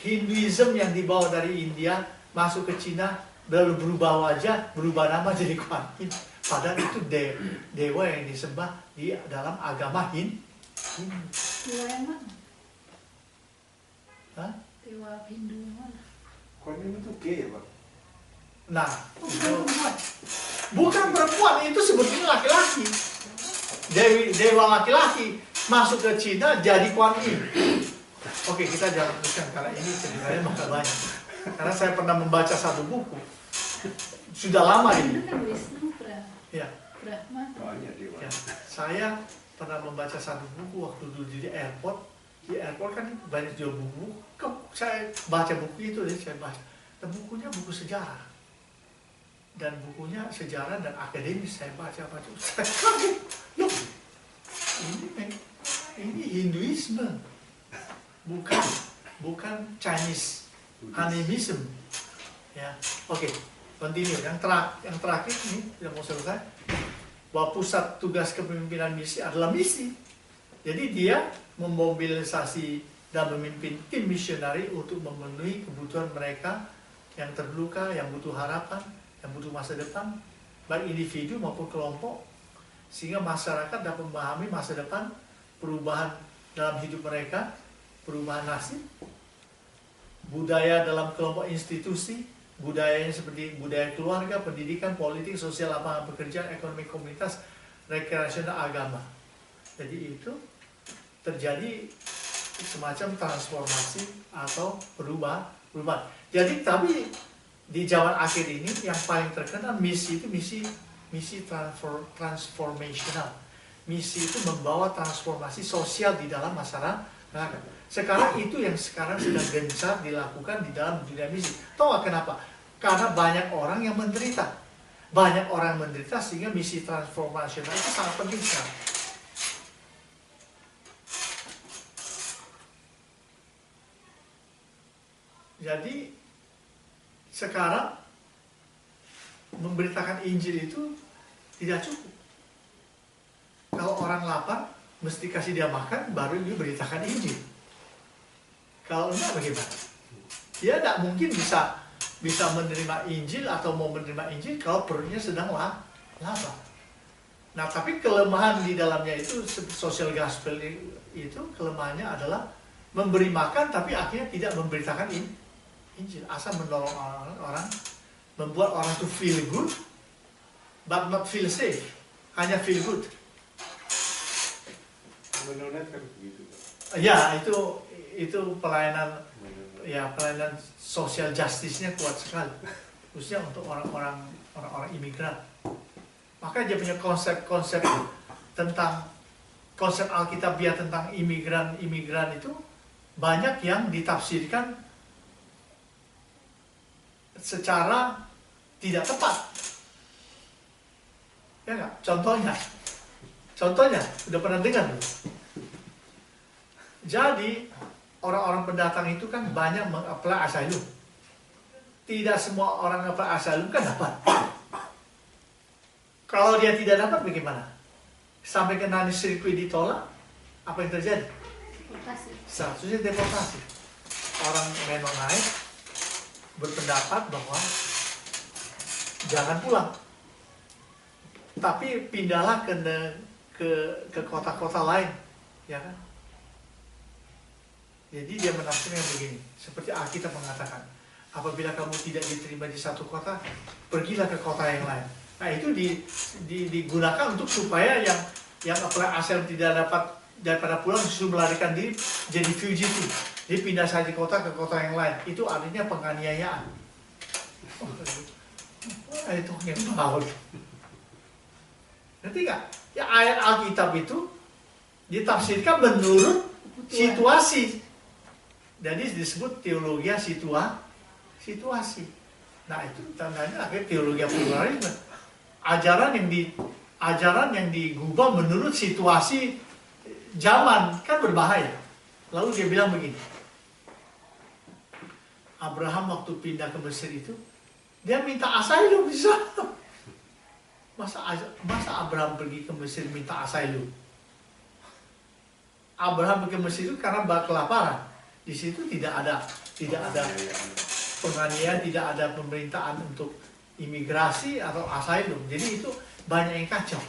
Hinduism yang dibawa dari India masuk ke Cina lalu berubah wajah, berubah nama jadi Kuan Yin. Padahal itu dewa yang disembah di dalam agama Hindu. Dewa yang mana? Hah? Dewa Hindu yang mana? Kuan Yin itu gay, Pak. Nah, Oh, itu bukan perempuan. bukan perempuan, itu sebetulnya laki-laki. Dewa laki-laki masuk ke Cina jadi Kuan Yin. Oke, kita jangan teruskan karena ini sebenarnya maka banyak. Karena saya pernah membaca satu buku. Sudah lama Hindu ini. kan Wisnu, Ya, Brahma. Banyak dewa. ya. Saya pernah membaca satu buku waktu dulu di airport. Di airport kan banyak jual buku. Saya baca buku itu, saya baca. Dan bukunya buku sejarah. Dan bukunya sejarah dan akademis saya baca. Saya kaget. Loh, ini Hinduisme. Bukan Chinese animism. Ya, oke, continue. Yang terakhir ini yang mau selesai, bahwa pusat tugas kepemimpinan misi adalah misi. Jadi dia memobilisasi dan memimpin tim misionari untuk memenuhi kebutuhan mereka yang terluka, yang butuh harapan, yang butuh masa depan, baik individu maupun kelompok, sehingga masyarakat dapat memahami masa depan, perubahan dalam hidup mereka, perubahan nasib, budaya dalam kelompok institusi, budayanya seperti budaya keluarga, pendidikan, politik, sosial, lapangan pekerjaan, ekonomi komunitas, rekreasional, agama. Jadi itu terjadi semacam transformasi atau perubahan. Jadi tapi di zaman akhir ini yang paling terkenal misi itu misi transformational. Misi itu membawa transformasi sosial di dalam masyarakat. Sekarang itu yang sekarang sedang gencar dilakukan di dalam dunia misi. Tahu nggak kenapa? Karena banyak orang yang menderita. Banyak orang yang menderita sehingga misi transformasional itu sangat penting sekali. Jadi sekarang memberitakan Injil itu tidak cukup. Kalau orang lapar, mesti kasih dia makan, baru dia beritakan Injil. Kalau enggak bagaimana? Dia tidak mungkin bisa menerima Injil atau mau menerima Injil kalau perutnya sedang lapar. Nah, tapi kelemahan di dalamnya itu social gospel itu kelemahannya adalah memberi makan tapi akhirnya tidak memberitakan Injil, asal menolong orang, membuat orang itu feel good, but not feel safe, hanya feel good. Menonet kan begitu. Ya, itu pelayanan, ya pelayanan social justice-nya kuat sekali, khususnya untuk orang-orang imigran. Maka dia punya konsep tentang konsep Alkitabiah tentang imigran itu banyak yang ditafsirkan secara tidak tepat. Ya nggak? Contohnya, udah pernah dengar belum? Jadi orang-orang pendatang itu kan banyak meng-apply asylum. Tidak semua orang apply asylum kan dapat. Kalau dia tidak dapat bagaimana? Sampai ke nanti sirkuit ditolak, apa yang terjadi? Deportasi. Statusnya deportasi. Orang Mennonite berpendapat bahwa jangan pulang, tapi pindahlah ke kota-kota lain, ya kan? Jadi dia menafsirkan begini, seperti Alkitab mengatakan, apabila kamu tidak diterima di satu kota, pergilah ke kota yang lain. Nah itu digunakan untuk supaya yang apply asal tidak dapat daripada pulang justru melarikan diri jadi fugitive. Dia pindah saja kota ke kota yang lain. Itu artinya penganiayaan. Itu yang tahu. Nanti nggak? Ya ayat Alkitab itu ditafsirkan menurut situasi. Jadi disebut teologi situasi. Nah itu tandanya akhirnya teologi pluralisme. Ajaran yang digubah menurut situasi zaman kan berbahaya. Lalu dia bilang begini. Abraham waktu pindah ke Mesir itu dia minta asylum di sana. Masa Abraham pergi ke Mesir minta asylum? Abraham pergi ke Mesir itu karena kelaparan. Di situ tidak ada penganiayaan, tidak ada pemerintahan untuk imigrasi atau asylum. Jadi itu banyak yang kacau.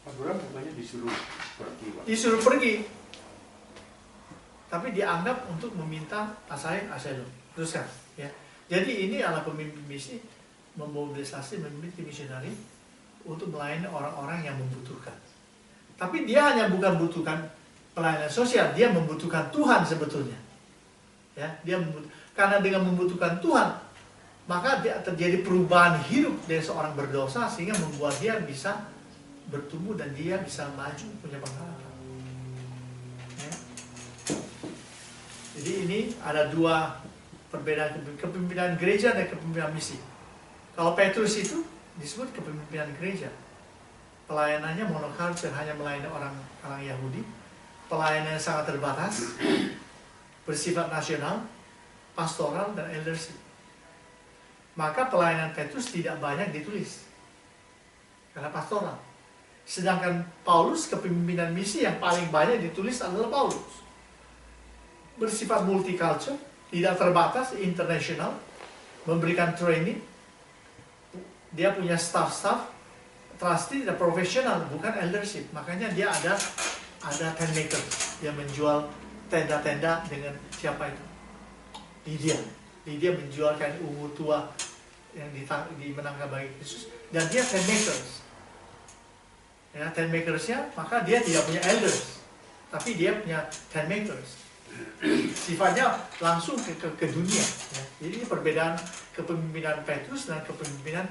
Abraham bukannya disuruh pergi, Pak. Disuruh pergi, tapi dianggap untuk meminta asylum. Teruskan, ya. Jadi ini adalah pemimpin misi memobilisasi pemimpin misionari untuk melayani orang-orang yang membutuhkan. Tapi dia hanya bukan membutuhkan pelayanan sosial, dia membutuhkan Tuhan sebetulnya. Ya, karena dengan membutuhkan Tuhan, maka dia terjadi perubahan hidup dari seorang berdosa sehingga membuat dia bisa bertumbuh dan dia bisa maju punya pengharapan. Ya. Jadi ini ada dua perbedaan kepemimpinan gereja dan kepemimpinan misi. Kalau Petrus itu disebut kepemimpinan gereja. Pelayanannya monoculture, hanya melayani orang Yahudi. Pelayanan yang sangat terbatas, bersifat nasional, pastoral, dan eldership. Maka pelayanan Petrus tidak banyak ditulis, karena pastoral. Sedangkan Paulus, kepemimpinan misi yang paling banyak ditulis adalah Paulus. Bersifat multicultural, tidak terbatas, internasional, memberikan training. Dia punya staff-staff, trusty dan profesional, bukan eldership. Makanya dia ada tent maker yang menjual tenda-tenda dengan siapa itu? Lydia menjual kain ungu tua yang dimenangkan bagi Yesus, dan dia tent makers. Ya, tent makersnya, maka dia tidak punya elders, tapi dia punya tent makers. Sifatnya langsung ke dunia. Ya. Jadi ini perbedaan kepemimpinan Petrus dan kepemimpinan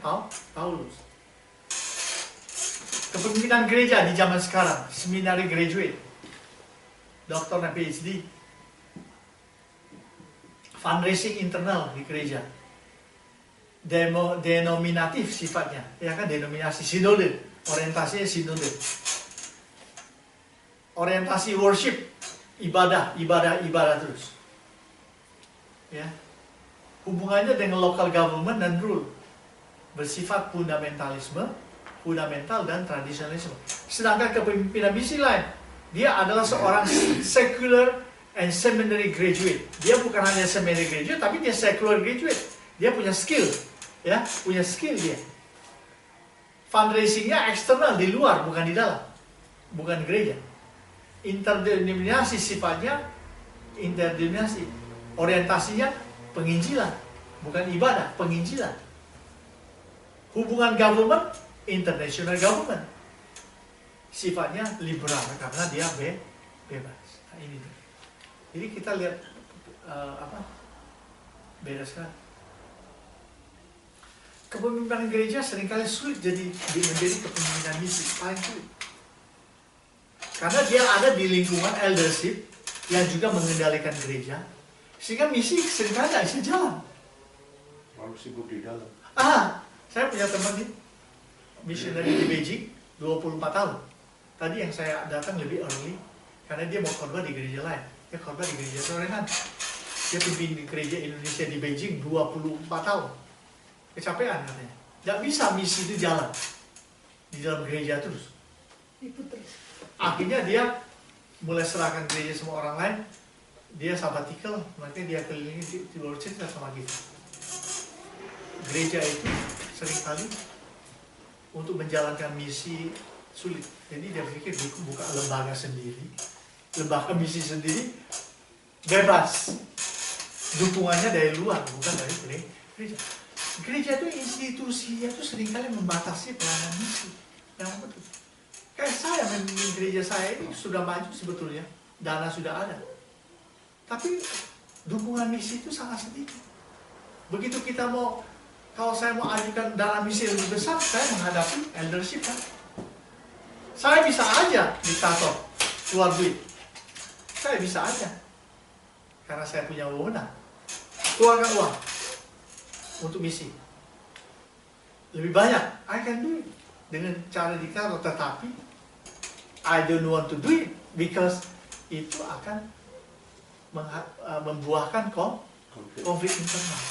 Paulus. Kepemimpinan gereja di zaman sekarang, seminari graduate, doktor dan PhD, fundraising internal di gereja, denominatif sifatnya, ya kan, denominasi, sinode, orientasinya sinode, orientasi worship, ibadah terus, ya, hubungannya dengan local government dan rule, bersifat fundamental dan tradisionalisme. Sedangkan kepemimpinan misi lain, dia adalah seorang secular and seminary graduate. Dia bukan hanya seminary graduate, tapi dia secular graduate. Dia punya skill, ya, punya skill dia. Fundraisingnya eksternal, di luar, bukan di dalam, bukan gereja. Interdenominasi sifatnya, interdenominasi. Orientasinya penginjilan, bukan ibadah, penginjilan. Hubungan government, international government, sifatnya liberal karena dia bebas. Nah, ini tuh. Jadi kita lihat beda sekali. Kepemimpinan gereja seringkali sulit menjadi kepemimpinan misi, paling sulit. Karena dia ada di lingkungan eldership yang juga mengendalikan gereja, sehingga misi seringkali tidak bisa jalan. Lalu sibuk di dalam. Saya punya teman nih, missionary di Beijing, 24 tahun. Tadi yang saya datang lebih early, karena dia mau khotbah di gereja lain. Dia khotbah di gereja Sorehan. Dia pimpin di gereja Indonesia di Beijing 24 tahun. Kecapean katanya. Nggak bisa misi itu jalan di dalam gereja terus. Akhirnya dia mulai serahkan gereja semua orang lain. Dia sabbatical, makanya dia kelilingi di luar cerita sama kita. Gereja itu seringkali untuk menjalankan misi sulit. Jadi dia pikir buka lembaga sendiri, lembaga misi sendiri, bebas. Dukungannya dari luar, bukan dari gereja. Gereja itu institusinya itu seringkali membatasi pelayanan misi. Yang betul. Kayak saya memimpin gereja saya ini sudah maju sebetulnya, dana sudah ada. Tapi dukungan misi itu sangat sedikit. Begitu kita kalau saya mau ajukan dana misi lebih besar, saya menghadapi eldership kan. Saya bisa aja diktator, keluar duit. Saya bisa aja. Karena saya punya wewenang. Keluarkan uang untuk misi. Lebih banyak, I can do it. Dengan cara diktator, tetapi I don't want to do it because itu akan membuahkan konflik internal.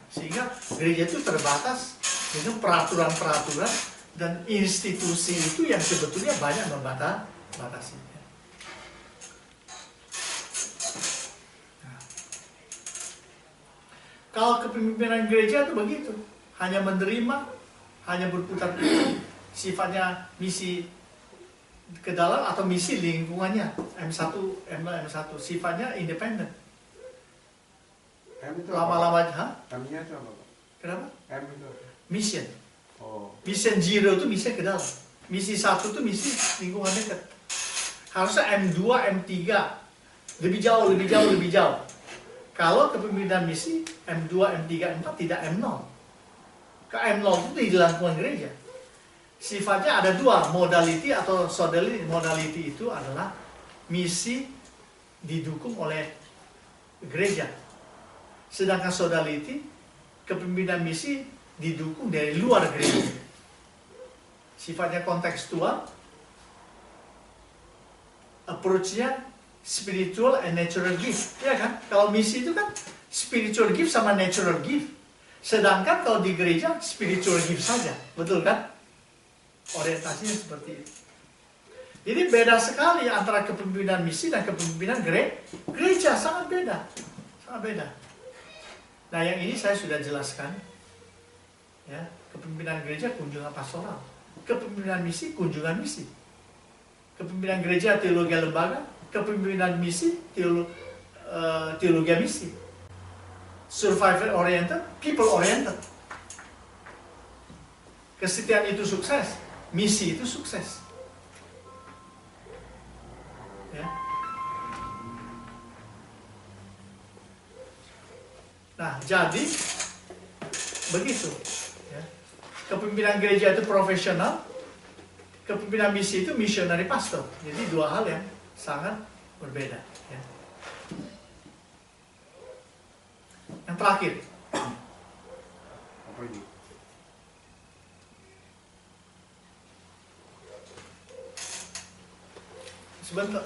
Sehingga gereja itu terbatas dengan peraturan-peraturan dan institusi itu yang sebetulnya banyak membatasi. Kalau kepemimpinan gereja itu begitu, hanya menerima, hanya berputar-putar, sifatnya misi ke dalam atau misi lingkungannya, M1, M0, M1, sifatnya independen. M itu Lama-lama, M-nya itu apa, Pak? Kenapa? M itu apa? Mission. Oh, Mission 0 itu misi ke dalam. Misi 1 itu misi lingkungan dekat. Harusnya M2, M3, lebih jauh, lebih jauh, lebih jauh. Kalau kepemimpinan misi M2, M3, M4 tidak M0. Ke M0 itu di lingkungan gereja. Sifatnya ada dua, modality atau sodality. Modality itu adalah misi didukung oleh gereja. Sedangkan sodality, kepemimpinan misi didukung dari luar gereja. Sifatnya kontekstual, approach-nya spiritual and natural gift, ya kan? Kalau misi itu kan spiritual gift sama natural gift. Sedangkan kalau di gereja spiritual gift saja, betul kan? Orientasinya seperti itu. Jadi beda sekali antara kepemimpinan misi dan kepemimpinan gereja, sangat beda, sangat beda. Nah, yang ini saya sudah jelaskan, ya. Kepemimpinan gereja kunjungan pastoral, kepemimpinan misi kunjungan misi, kepemimpinan gereja teologi lembaga, kepemimpinan misi teologi misi, survival oriented, people oriented. Kesetiaan itu sukses, misi itu sukses. Ya. Nah, jadi begitu. Ya. Kepemimpinan gereja itu profesional, kepemimpinan misi itu missionary pastor. Jadi dua hal yang sangat berbeda. Ya. Yang terakhir, apa ini? sebentar.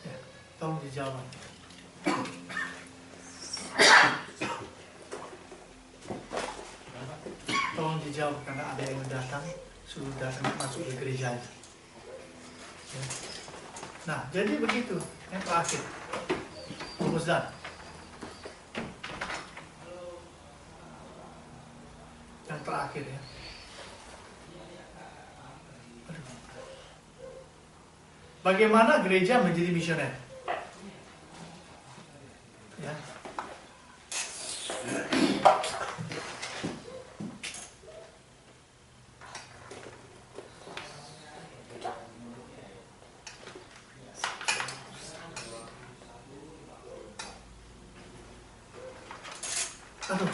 Ya, tolong dijawab. Tolong dijawab karena ada yang datang, sudah datang masuk ke gereja. Ya. Nah, jadi begitu. Yang terakhir, rumus dan. Yang terakhir ya. Aduh. Bagaimana gereja menjadi misioner? Ya. Aduh.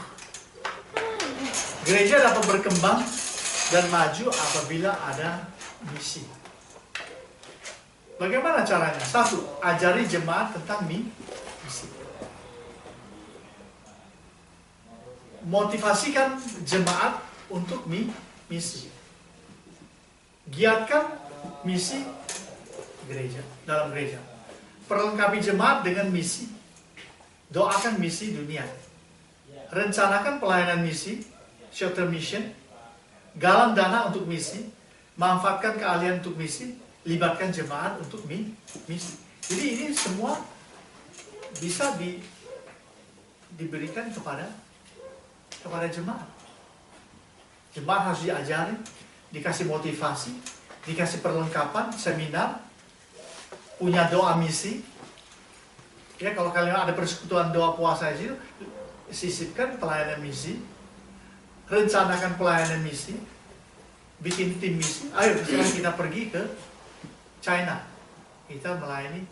Gereja dapat berkembang dan maju apabila ada misi. Bagaimana caranya? Satu, ajari jemaat tentang misi. Motivasikan jemaat untuk misi. Giatkan misi gereja, dalam gereja. Perlengkapi jemaat dengan misi. Doakan misi dunia. Rencanakan pelayanan misi, short term mission, galang dana untuk misi, manfaatkan keahlian untuk misi, libatkan jemaat untuk misi. Jadi ini semua bisa diberikan kepada jemaat. Jemaat harus diajari, dikasih motivasi, dikasih perlengkapan, seminar, punya doa misi. Ya, kalau kalian ada persekutuan doa puasa di situ, sisipkan pelayanan misi, rencanakan pelayanan misi, bikin tim misi. Ayo sekarang kita pergi ke China, kita melayani,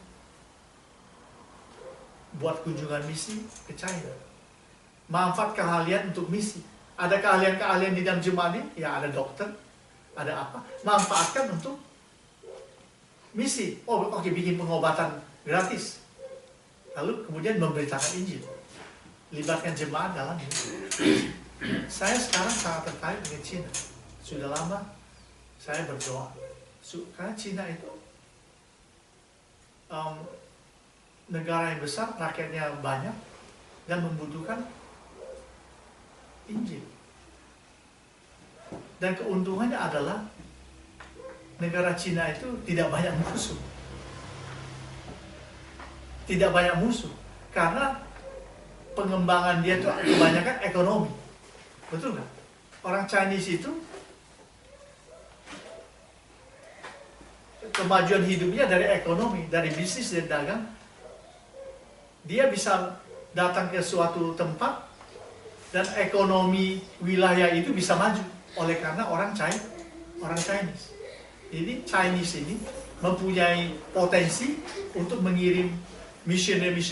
buat kunjungan misi ke China. Manfaat keahlian untuk misi. Ada keahlian-keahlian di dalam jemaat ini, ya ada dokter, ada apa, manfaatkan untuk misi. Oh oke, bikin pengobatan gratis, lalu kemudian memberitakan Injil. Libatkan jemaat dalam ini. Saya sekarang sangat tertarik dengan Cina. Sudah lama saya berdoa. Karena Cina itu negara yang besar, rakyatnya banyak, dan membutuhkan Injil. Dan keuntungannya adalah negara Cina itu tidak banyak musuh. Tidak banyak musuh. Karena pengembangan dia itu kebanyakan ekonomi. Betul nggak? Orang Chinese itu kemajuan hidupnya dari ekonomi, dari bisnis dan dagang. Dia bisa datang ke suatu tempat dan ekonomi wilayah itu bisa maju oleh karena orang Chinese. Jadi Chinese ini mempunyai potensi untuk mengirim missionary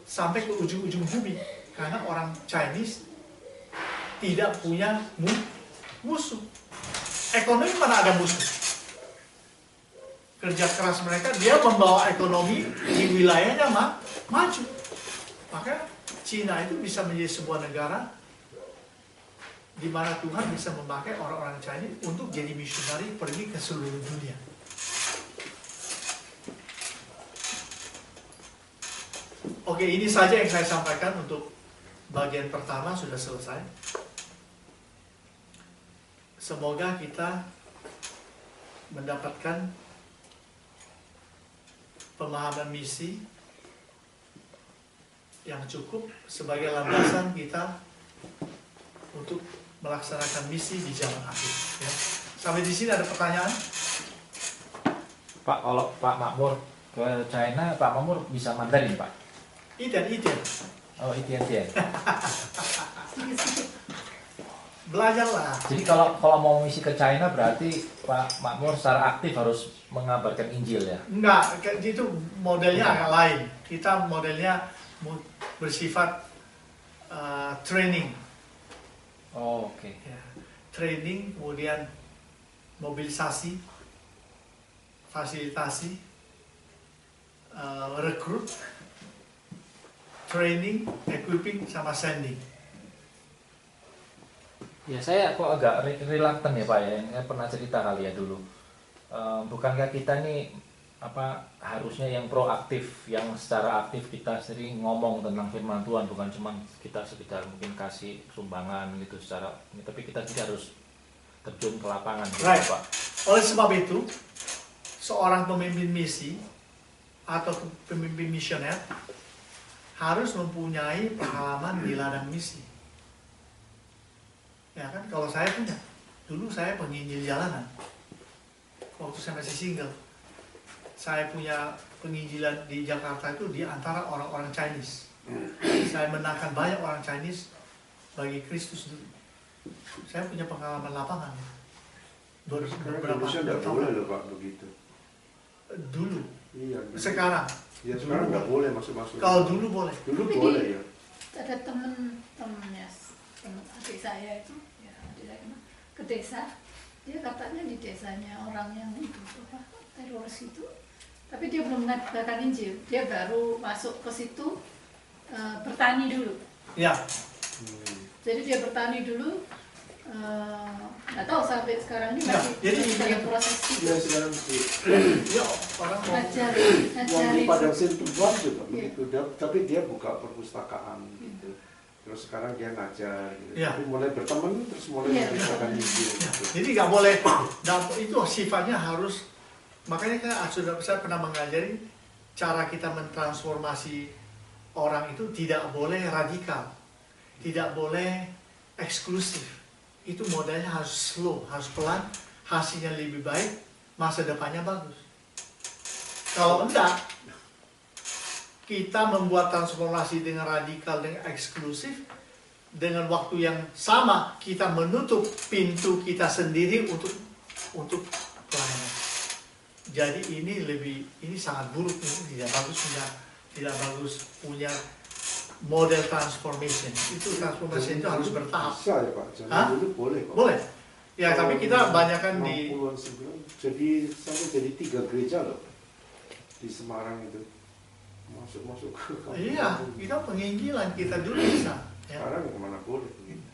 sampai ke ujung-ujung bumi karena orang Chinese tidak punya musuh. Ekonomi mana ada musuh? Kerja keras mereka, dia membawa ekonomi di wilayahnya maju. Maka Cina itu bisa menjadi sebuah negara di mana Tuhan bisa memakai orang-orang Chinese untuk jadi misionari pergi ke seluruh dunia. Oke, ini saja yang saya sampaikan untuk bagian pertama sudah selesai. Semoga kita mendapatkan pemahaman misi yang cukup sebagai landasan kita untuk melaksanakan misi di zaman akhir. Ya. Sampai di sini ada pertanyaan? Pak, kalau Pak Makmur ke China, Pak Makmur bisa Mandarin, Pak? Iden. Oh, Itian. Belajarlah. Jadi kalau mau misi ke China berarti Pak Makmur secara aktif harus mengabarkan Injil ya? Enggak, itu modelnya agak lain. Kita modelnya bersifat training. Oh, oke. Ya. Training, kemudian mobilisasi, fasilitasi, rekrut, training, equipping, sama sending. Ya saya kok agak reluctant ya Pak ya, saya pernah cerita kali ya dulu. Bukankah kita nih harusnya yang proaktif, yang secara aktif kita sering ngomong tentang firman Tuhan, bukan cuma kita sekedar mungkin kasih sumbangan gitu secara ini, tapi kita juga harus terjun ke lapangan gitu, Right. Pak. Oleh sebab itu, seorang pemimpin misi atau pemimpin misioner harus mempunyai pengalaman di ladang misi. Ya kan, kalau saya punya, dulu saya penginjil jalanan. Waktu saya masih single, saya punya penginjilan di Jakarta itu di antara orang-orang Chinese. Saya menangkan banyak orang Chinese bagi Kristus dulu. Saya punya pengalaman lapangan. Sekarang Indonesia nggak boleh loh Pak begitu. Dulu, Iya. sekarang. Ya sekarang nggak boleh masuk-masuk. Kalau dulu boleh. Dulu Tapi boleh ya. Ada temen-temennya, temen adik saya itu, ya adik saya kenal, ke desa. Dia katanya di desanya orang yang itu teroris itu, tapi dia belum mengabarkan Injil. Dia baru masuk ke situ bertani dulu. Ya, Jadi dia bertani dulu. Nggak tahu sampai sekarang ini Ya, masih jadi dalam ini- proses itu. Ya sekarang sih. ya orang mau. Yang Ngajari. di Padang Sentuhan juga Iya. begitu. Tapi dia buka perpustakaan gitu. Terus sekarang dia ngajar gitu. Iya. Tapi mulai berteman terus mulai Iya, memberitakan betul. Injil Ya, gitu. jadi nggak boleh. Itu sifatnya harus. Makanya kan saya pernah mengajari cara kita mentransformasi orang itu tidak boleh radikal, tidak boleh eksklusif. Itu modelnya harus slow, harus pelan, hasilnya lebih baik, masa depannya bagus. Kalau enggak, kita membuat transformasi dengan radikal, dengan eksklusif, dengan waktu yang sama kita menutup pintu kita sendiri untuk pelayanan. Jadi ini sangat buruk, ini tidak bagus punya model transformation. Itu transformation itu harus bertahap. Bisa ya Pak, zaman Hah? dulu boleh kok. Boleh. Ya, tapi kita banyakkan di 60-an 90-an, jadi sampai jadi 3 gereja loh di Semarang itu. Masuk ke kampung. iya, kita penginjilan kita dulu bisa. Ya. Sekarang kemana boleh begitu.